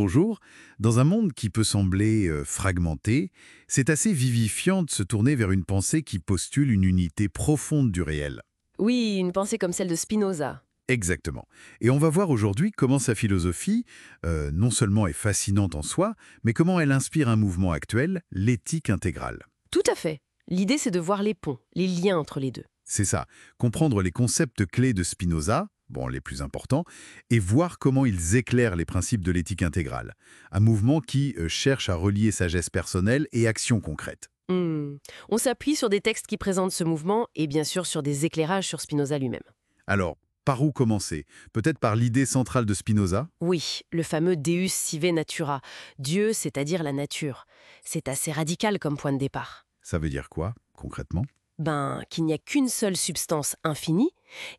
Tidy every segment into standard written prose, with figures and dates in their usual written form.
Bonjour. Dans un monde qui peut sembler fragmenté, c'est assez vivifiant de se tourner vers une pensée qui postule une unité profonde du réel. Oui, une pensée comme celle de Spinoza. Exactement. Et on va voir aujourd'hui comment sa philosophie, non seulement est fascinante en soi, mais comment elle inspire un mouvement actuel, l'éthique intégrale. Tout à fait. L'idée, c'est de voir les ponts, les liens entre les deux. C'est ça, comprendre les concepts clés de Spinoza, bon, les plus importants, et voir comment ils éclairent les principes de l'éthique intégrale. Un mouvement qui cherche à relier sagesse personnelle et action concrète. Hmm. On s'appuie sur des textes qui présentent ce mouvement et bien sûr sur des éclairages sur Spinoza lui-même. Alors, par où commencer? Peut-être par l'idée centrale de Spinoza? Oui, le fameux Deus sive natura, Dieu, c'est-à-dire la nature. C'est assez radical comme point de départ. Ça veut dire quoi, concrètement? Qu'il n'y a qu'une seule substance infinie,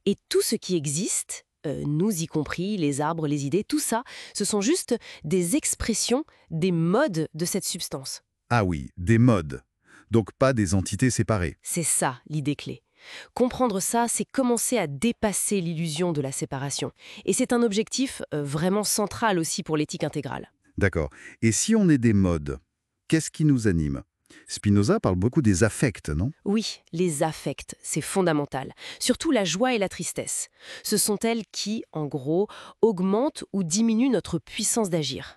et tout ce qui existe, nous y compris, les arbres, les idées, tout ça, ce sont juste des expressions, des modes de cette substance. Ah oui, des modes. Donc pas des entités séparées. C'est ça l'idée clé. Comprendre ça, c'est commencer à dépasser l'illusion de la séparation. Et c'est un objectif vraiment central aussi pour l'éthique intégrale. D'accord. Et si on est des modes, qu'est-ce qui nous anime? Spinoza parle beaucoup des affects, non? Oui, les affects, c'est fondamental. Surtout la joie et la tristesse. Ce sont elles qui, en gros, augmentent ou diminuent notre puissance d'agir.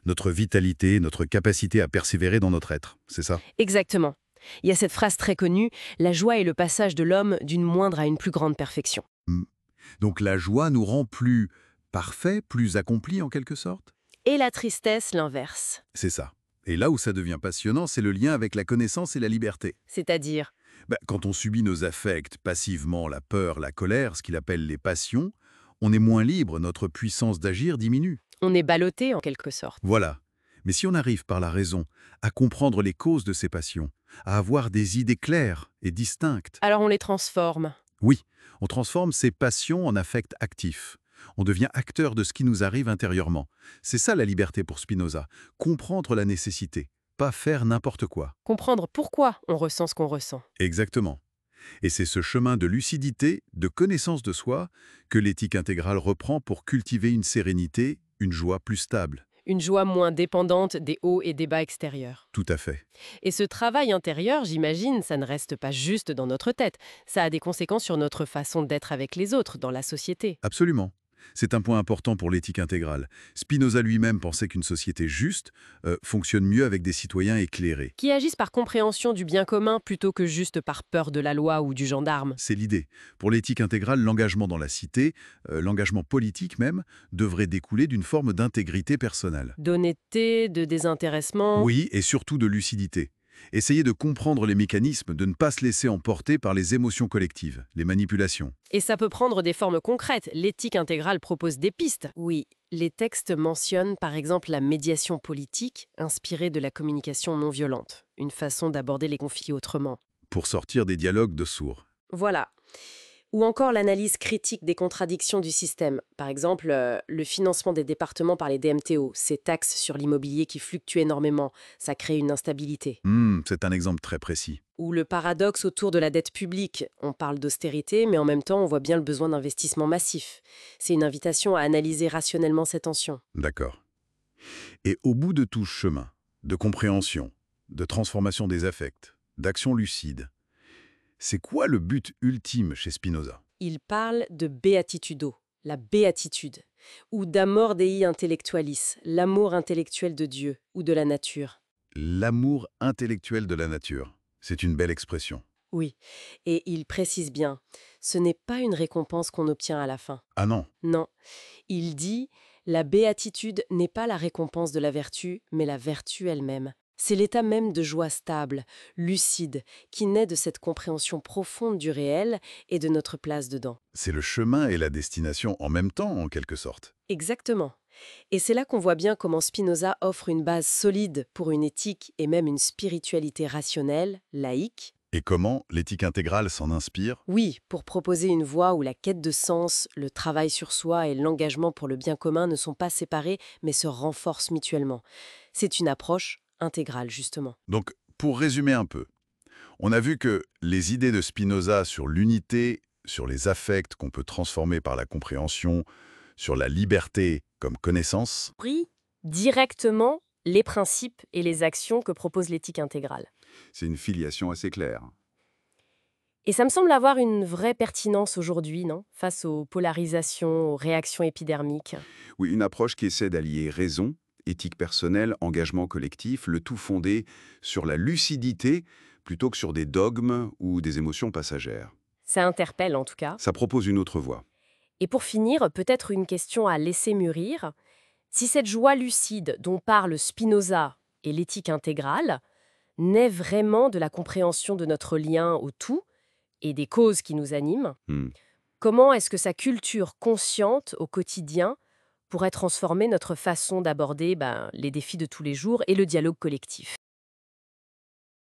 Notre vitalité, notre capacité à persévérer dans notre être, c'est ça? Exactement. Il y a cette phrase très connue, la joie est le passage de l'homme d'une moindre à une plus grande perfection. Hmm. Donc la joie nous rend plus parfaits, plus accomplis en quelque sorte? Et la tristesse, l'inverse. C'est ça. Et là où ça devient passionnant, c'est le lien avec la connaissance et la liberté. C'est-à-dire, Quand on subit nos affects passivement, la peur, la colère, ce qu'il appelle les passions, on est moins libre, notre puissance d'agir diminue. on est ballotté en quelque sorte. Voilà. Mais si on arrive par la raison à comprendre les causes de ces passions, à avoir des idées claires et distinctes, Alors on les transforme. oui, on transforme ces passions en affects actifs. On devient acteur de ce qui nous arrive intérieurement. C'est ça la liberté pour Spinoza, comprendre la nécessité, pas faire n'importe quoi. Comprendre pourquoi on ressent ce qu'on ressent. Exactement. Et c'est ce chemin de lucidité, de connaissance de soi, que l'éthique intégrale reprend pour cultiver une sérénité, une joie plus stable. Une joie moins dépendante des hauts et des bas extérieurs. Tout à fait. Et ce travail intérieur, j'imagine, ça ne reste pas juste dans notre tête. Ça a des conséquences sur notre façon d'être avec les autres, dans la société. Absolument. C'est un point important pour l'éthique intégrale. Spinoza lui-même pensait qu'une société juste fonctionne mieux avec des citoyens éclairés. Qui agissent par compréhension du bien commun plutôt que juste par peur de la loi ou du gendarme. C'est l'idée. Pour l'éthique intégrale, l'engagement dans la cité, l'engagement politique même, devrait découler d'une forme d'intégrité personnelle. D'honnêteté, de désintéressement. Oui, et surtout de lucidité. Essayer de comprendre les mécanismes, de ne pas se laisser emporter par les émotions collectives, les manipulations. Et ça peut prendre des formes concrètes. L'éthique intégrale propose des pistes. Oui, les textes mentionnent par exemple la médiation politique, inspirée de la communication non violente. Une façon d'aborder les conflits autrement. Pour sortir des dialogues de sourds. Voilà. Ou encore l'analyse critique des contradictions du système. Par exemple, le financement des départements par les DMTO, ces taxes sur l'immobilier qui fluctuent énormément, ça crée une instabilité. C'est un exemple très précis. Ou le paradoxe autour de la dette publique. On parle d'austérité, mais en même temps, on voit bien le besoin d'investissement massif. C'est une invitation à analyser rationnellement ces tensions. D'accord. Et au bout de tout ce chemin, de compréhension, de transformation des affects, d'action lucide, c'est quoi le but ultime chez Spinoza? Il parle de beatitudo, la béatitude, ou d'amor dei intellectualis, l'amour intellectuel de Dieu ou de la nature. L'amour intellectuel de la nature. C'est une belle expression. Oui, et il précise bien, ce n'est pas une récompense qu'on obtient à la fin. Ah non, Non, il dit, la béatitude n'est pas la récompense de la vertu, mais la vertu elle-même. C'est l'état même de joie stable, lucide, qui naît de cette compréhension profonde du réel et de notre place dedans. c'est le chemin et la destination en même temps, en quelque sorte. Exactement. Et c'est là qu'on voit bien comment Spinoza offre une base solide pour une éthique et même une spiritualité rationnelle, laïque. Et comment l'éthique intégrale s'en inspire? Oui, pour proposer une voie où la quête de sens, le travail sur soi et l'engagement pour le bien commun ne sont pas séparés, mais se renforcent mutuellement. C'est une approche intégrale, justement. Donc, pour résumer un peu, on a vu que les idées de Spinoza sur l'unité, sur les affects qu'on peut transformer par la compréhension, sur la liberté comme connaissance, Oui, directement les principes et les actions que propose l'éthique intégrale. C'est une filiation assez claire. Et ça me semble avoir une vraie pertinence aujourd'hui, non? Face aux polarisations, aux réactions épidermiques. Oui, une approche qui essaie d'allier raison, éthique personnelle, engagement collectif, le tout fondé sur la lucidité plutôt que sur des dogmes ou des émotions passagères. Ça interpelle en tout cas. Ça propose une autre voie. Et pour finir, peut-être une question à laisser mûrir. Si cette joie lucide dont parle Spinoza et l'éthique intégrale naît vraiment de la compréhension de notre lien au tout et des causes qui nous animent, Hmm. comment est-ce que sa culture consciente au quotidien pourrait transformer notre façon d'aborder les défis de tous les jours et le dialogue collectif?